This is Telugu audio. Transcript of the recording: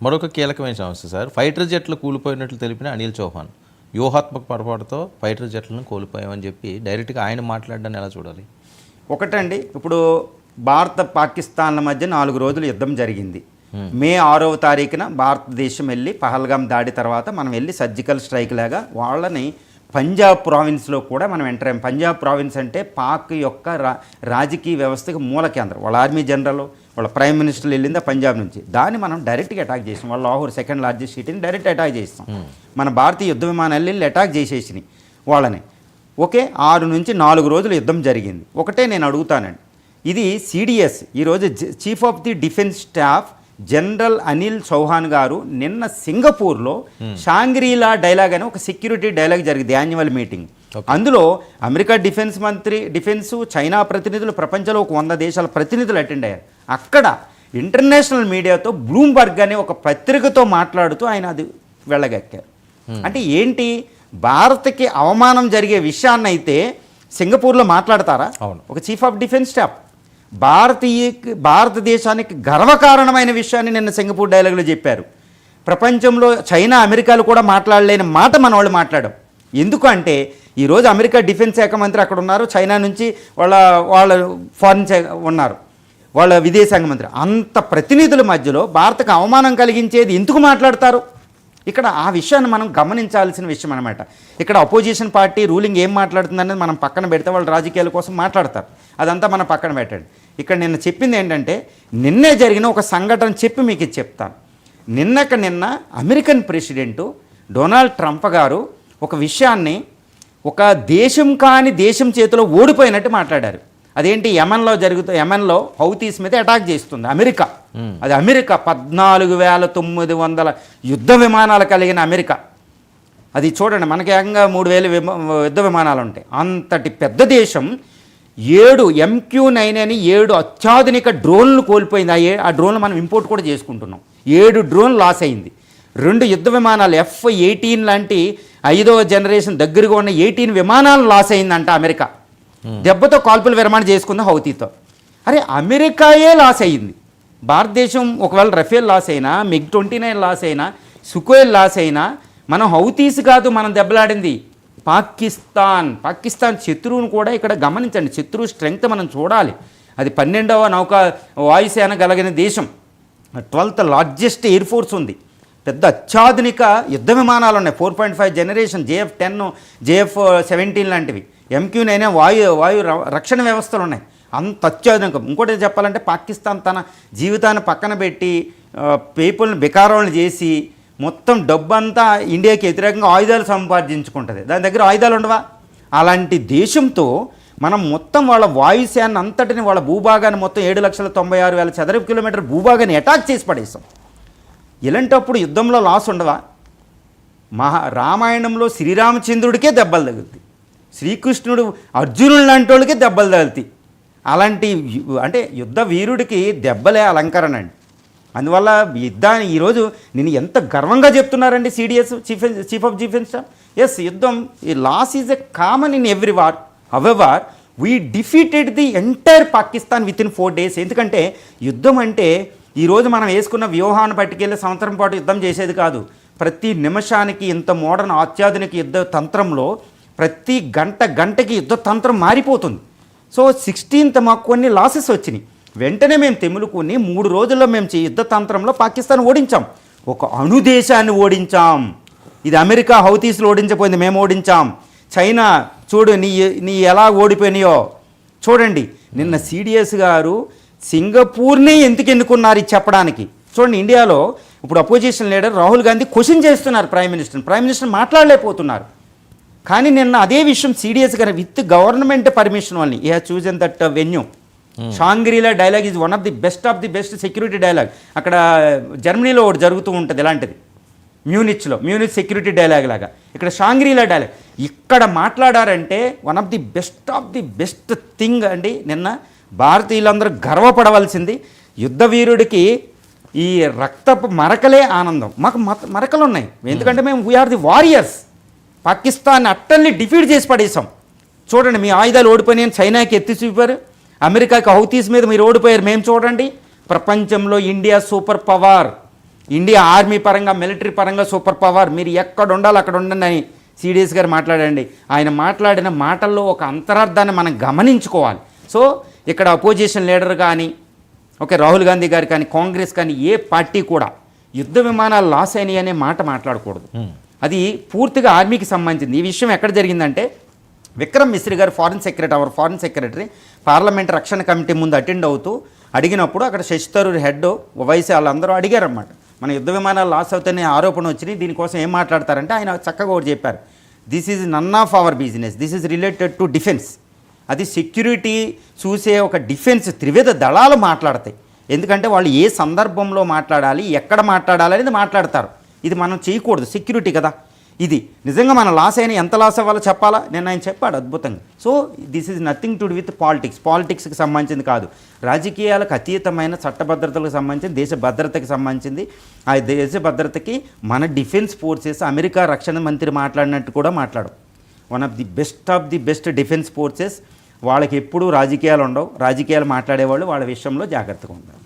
మరొక కీలకమైన సమస్య సార్, ఫైటర్ జెట్లు కూలిపోయినట్లు తెలిపిన అనిల్ చౌహాన్ వ్యూహాత్మక పొరపాటుతో ఫైటర్ జెట్లను కోల్పోయామని చెప్పి డైరెక్ట్గా ఆయన మాట్లాడడాన్ని ఎలా చూడాలి? ఒకటండి, ఇప్పుడు భారత పాకిస్తాన్ల మధ్య 4 రోజులు యుద్ధం జరిగింది. మే 6వ తారీఖున భారతదేశం వెళ్ళి పహల్గాం దాడి తర్వాత మనం వెళ్ళి సర్జికల్ స్ట్రైక్ లాగా వాళ్ళని పంజాబ్ ప్రావిన్స్లో కూడా మనం ఎంటర్ అయ్యాం. పంజాబ్ ప్రావిన్స్ అంటే పాక్ యొక్క రాజకీయ వ్యవస్థకు మూల కేంద్రం. వాళ్ళ ఆర్మీ జనరల్, వాళ్ళ ప్రైమ్ మినిస్టర్ వెళ్ళిందా పంజాబ్ నుంచి. దాన్ని మనం డైరెక్ట్గా అటాక్ చేసాం. వాళ్ళ లాహోర్ సెకండ్ లార్జెస్ట్ సిటీని డైరెక్ట్ అటాక్ చేస్తాం. మన భారతీయ యుద్ధ విమానాలు వెళ్ళి అటాక్ చేసేసినాయి వాళ్ళని. ఓకే, 6 నుంచి 4 రోజులు యుద్ధం జరిగింది. ఒకటే నేను అడుగుతానండి, ఇది సిడిఎస్ ఈరోజు chief of the defence staff general Anil Chauhan గారు నిన్న సింగపూర్లో షాంగ్రీలా డైలాగ్ అని ఒక సెక్యూరిటీ డైలాగ్ జరిగింది, యాన్యువల్ మీటింగ్. అందులో అమెరికా డిఫెన్స్ మంత్రి, డిఫెన్సు, చైనా ప్రతినిధులు, ప్రపంచంలో ఒక 100 దేశాల ప్రతినిధులు అటెండ్ అయ్యారు. అక్కడ ఇంటర్నేషనల్ మీడియాతో బ్లూంబర్గ్ అనే ఒక పత్రికతో మాట్లాడుతూ ఆయన అది వెళ్ళగక్కారు. అంటే ఏంటి, భారత్కి అవమానం జరిగే విషయాన్ని అయితే సింగపూర్లో మాట్లాడతారా? ఒక చీఫ్ ఆఫ్ డిఫెన్స్ స్టాఫ్ భారతదేశానికి గర్వకారణమైన విషయాన్ని నిన్న సింగపూర్ డైలాగులో చెప్పారు. ప్రపంచంలో చైనా, అమెరికాలు కూడా మాట్లాడలేని మాట మన వాళ్ళు మాట్లాడడం. ఎందుకంటే ఈరోజు అమెరికా డిఫెన్స్ శాఖ మంత్రి అక్కడ ఉన్నారు, చైనా నుంచి వాళ్ళ ఫారిన్ ఉన్నారు, వాళ్ళ విదేశాంగ మంత్రి. అంత ప్రతినిధుల మధ్యలో భారత్కు అవమానం కలిగించేది ఎందుకు మాట్లాడతారు? ఇక్కడ ఆ విషయాన్ని మనం గమనించాల్సిన విషయం అనమాట. ఇక్కడ అపోజిషన్ పార్టీ రూలింగ్ ఏం మాట్లాడుతుందనేది మనం పక్కన పెడితే వాళ్ళు రాజకీయాల కోసం మాట్లాడతారు, అదంతా మనం పక్కన పెట్టండి. ఇక్కడ నిన్న చెప్పింది ఏంటంటే, నిన్నే జరిగిన ఒక సంఘటన చెప్పి మీకు ఇది చెప్తాను. నిన్న అమెరికన్ ప్రెసిడెంటు డొనాల్డ్ ట్రంప్ గారు ఒక విషయాన్ని ఒక దేశం కాని దేశం చేతిలో ఓడిపోయినట్టు మాట్లాడారు. అదేంటి, యెమెన్లో హౌతీస్ మీద అటాక్ చేస్తుంది అమెరికా. అది అమెరికా 14,900 యుద్ధ విమానాలు కలిగిన అమెరికా. అది చూడండి, మనకి ఏకంగా 3,000 యుద్ధ విమానాలు ఉంటాయి. అంతటి పెద్ద దేశం 7 MQ-9 అని 7 అత్యాధునిక డ్రోన్లు కోల్పోయింది. ఆ డ్రోన్లు మనం ఇంపోర్ట్ కూడా చేసుకుంటున్నాం. 7 డ్రోన్లు లాస్ అయింది. 2 యుద్ధ విమానాలు F-18 లాంటి 5వ జనరేషన్ దగ్గరగా ఉన్న 18 విమానాలు లాస్ అయిందంట అమెరికా. దెబ్బతో కాల్పులు విరమణ చేసుకుంది హౌతీతో. అరే, అమెరికాయే లాస్ అయ్యింది. భారతదేశం ఒకవేళ రఫేల్ లాస్ అయినా, MiG-29 లాస్ అయినా, సుఖోయ్ లాస్ అయినా, మనం హౌతీస్ కాదు మనం దెబ్బలాడింది పాకిస్తాన్ శత్రువును కూడా ఇక్కడ గమనించండి. శత్రువు స్ట్రెంగ్త్ మనం చూడాలి. అది 12వ నౌకా వాయుసేన కలిగిన దేశం, 12th లార్జెస్ట్ ఎయిర్ ఫోర్స్ ఉంది, పెద్ద అత్యాధునిక యుద్ధ విమానాలు ఉన్నాయి, 4.5 జనరేషన్, JF-10, JF-17 లాంటివి, MQ-9 వాయు రక్షణ వ్యవస్థలు ఉన్నాయి. అంత అత్యాధునికం. ఇంకోటి చెప్పాలంటే, పాకిస్తాన్ తన జీవితాన్ని పక్కన పెట్టి పీపుల్ని బికారాలను చేసి మొత్తం డబ్బంతా ఇండియాకి వ్యతిరేకంగా ఆయుధాలు సంపాదించుకుంటుంది. దాని దగ్గర ఆయుధాలు ఉండవా? అలాంటి దేశంతో మనం మొత్తం వాళ్ళ వాయుసేన అంతటిని, వాళ్ళ భూభాగాన్ని మొత్తం 7,96,000 చదరపు కిలోమీటర్ భూభాగాన్ని అటాక్ చేసి పడేస్తాం. ఇలాంటప్పుడు యుద్ధంలో లాస్ ఉండవా? రామాయణంలో శ్రీరామచంద్రుడికే దెబ్బలు తగులుతాయి, శ్రీకృష్ణుడు అర్జునుడు లాంటి వాళ్ళకే దెబ్బలు తగులుతాయి. అలాంటి అంటే యుద్ధ వీరుడికి దెబ్బలే అలంకరణ అండి. అందువల్ల యుద్ధాన్ని ఈరోజు నేను ఎంత గర్వంగా చెప్తున్నారండి CDS, chief of defence staff. Yes, యుద్ధం ఈ loss is a common in every war. However we defeated the entire Pakistan with in 4 days. ఎందుకంటే యుద్ధం అంటే ఈరోజు మనం వేసుకున్న వ్యూహాన్ని పట్టుకెళ్ళి సంవత్సరం పాటు యుద్ధం చేసేది కాదు. ప్రతి నిమిషానికి ఇంత మోడర్న్ అత్యాధునిక యుద్ధ తంత్రంలో ప్రతి గంటకి యుద్ధ తంత్రం మారిపోతుంది. సో 16th మాకు కొన్ని లాసెస్ వచ్చినాయి. వెంటనే మేము తెములుకుని 3 రోజుల్లో మేము యుద్ధ తంత్రంలో పాకిస్తాన్ ఓడించాం. ఒక అణుదేశాన్ని ఓడించాం. ఇది అమెరికా హౌతీస్లో ఓడించపోయింది, మేము ఓడించాం. చైనా చూడు నీ ఎలా ఓడిపోయినాయో చూడండి. నిన్న సిడిఎస్ గారు సింగపూర్ని ఎందుకు ఎన్నుకున్నారు ఇది చెప్పడానికి. చూడండి, ఇండియాలో ఇప్పుడు opposition leader Rahul Gandhi question చేస్తున్నారు ప్రైమ్ మినిస్టర్ మాట్లాడలేకపోతున్నారు. కానీ నిన్న అదే విషయం సిడిఎస్ గారు with government permission only he has chosen that venue. షాంగ్రీలా dialogue is one of the best security dialogue. అక్కడ జర్మనీలో ఒకటి జరుగుతూ ఉంటుంది ఇలాంటిది, మ్యూనిచ్ సెక్యూరిటీ డైలాగ్ లాగా. ఇక్కడ షాంగ్రీలా డైలాగ్ ఇక్కడ మాట్లాడారంటే one of the best thing అండి. నిన్న భారతీయులందరూ గర్వపడవలసింది. యుద్ధ వీరుడికి ఈ రక్తపు మరకలే ఆనందం. మాకు మరకలు ఉన్నాయి, ఎందుకంటే మేము వీఆర్ ది వారియర్స్. పాకిస్తాన్ అట్టల్ని డిఫీట్ చేసి పడేసాం. చూడండి, మీ ఆయుధాలు ఓడిపోయినాయని చైనాకి ఎత్తి చూపారు, అమెరికాకి హౌతీస్ మీద మీరు ఓడిపోయారు. మేము చూడండి, ప్రపంచంలో India super power. India army పరంగా మిలిటరీ పరంగా సూపర్ పవర్, మీరు ఎక్కడ ఉండాలి అక్కడ ఉండండి అని సిడిఎస్ గారు మాట్లాడండి. ఆయన మాట్లాడిన మాటల్లో ఒక అంతరార్థాన్ని మనం గమనించుకోవాలి. సో ఇక్కడ అపోజిషన్ లీడర్ కానీ, ఓకే, రాహుల్ గాంధీ గారు కానీ, కాంగ్రెస్ కానీ, ఏ పార్టీ కూడా యుద్ధ విమానాలు లాస్ అయినాయి అనే మాట మాట్లాడకూడదు. అది పూర్తిగా ఆర్మీకి సంబంధించింది. ఈ విషయం ఎక్కడ జరిగిందంటే, విక్రమ్ మిశ్రీ గారు అవర్ ఫారిన్ సెక్రటరీ పార్లమెంట్ రక్షణ కమిటీ ముందు అటెండ్ అవుతూ అడిగినప్పుడు అక్కడ శశి థరూర్ హెడ్ వైసీ వాళ్ళందరూ అడిగారన్నమాట, మన యుద్ధ విమానాలు లాస్ అవుతాయనే ఆరోపణ వచ్చినాయి, దీనికోసం ఏం మాట్లాడతారంటే ఆయన చక్కగా ఒకటి చెప్పారు, this is none of our business, this is related to defence. అది సెక్యూరిటీ చూసే ఒక డిఫెన్స్ త్రివిధ దళాలు మాట్లాడతాయి. ఎందుకంటే వాళ్ళు ఏ సందర్భంలో మాట్లాడాలి, ఎక్కడ మాట్లాడాలి అనేది మాట్లాడతారు. ఇది మనం చేయకూడదు, సెక్యూరిటీ కదా. ఇది నిజంగా మన లాస్ అయినా ఎంత లాస్ అవ్వాలో చెప్పాలా, నేను ఆయన చెప్పాడు అద్భుతంగా. So this is nothing to do with పాలిటిక్స్కి సంబంధించింది కాదు, రాజకీయాలకు అతీతమైన చట్టభద్రతలకు సంబంధించింది, దేశ భద్రతకి సంబంధించింది. ఆ దేశ భద్రతకి మన డిఫెన్స్ ఫోర్సెస్, అమెరికా రక్షణ మంత్రి మాట్లాడినట్టు కూడా మాట్లాడు, one of the best defence forces. వాళ్ళకి ఎప్పుడూ రాజకీయాలు ఉండవు, రాజకీయాలు మాట్లాడేవాళ్ళు వాళ్ళ విషయంలో జాగ్రత్తగా ఉంటారు.